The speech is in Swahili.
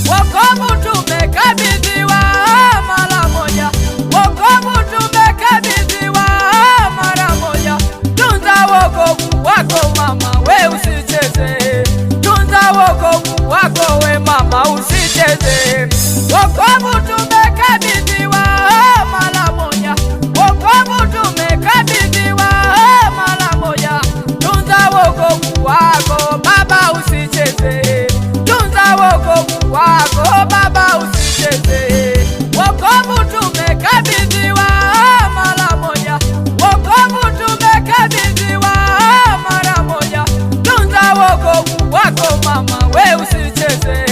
Wokovu tumekabidhiwa mara moja, wokovu tumekabidhiwa mara moja. Tunza wokovu wako mama, we usicheze. Tunza wokovu wako we mama, usicheze. Wokovu tumekabidhiwa mara moja, wokovu tumekabidhiwa mara moja. Tunza wokovu wako baba, usicheze. Tunza wokovu wako baba, usicheze. Wokovu tumekabidhiwa mara moja, wokovu tumekabidhiwa mara moja. Tunza wokovu wako mama, we usicheze.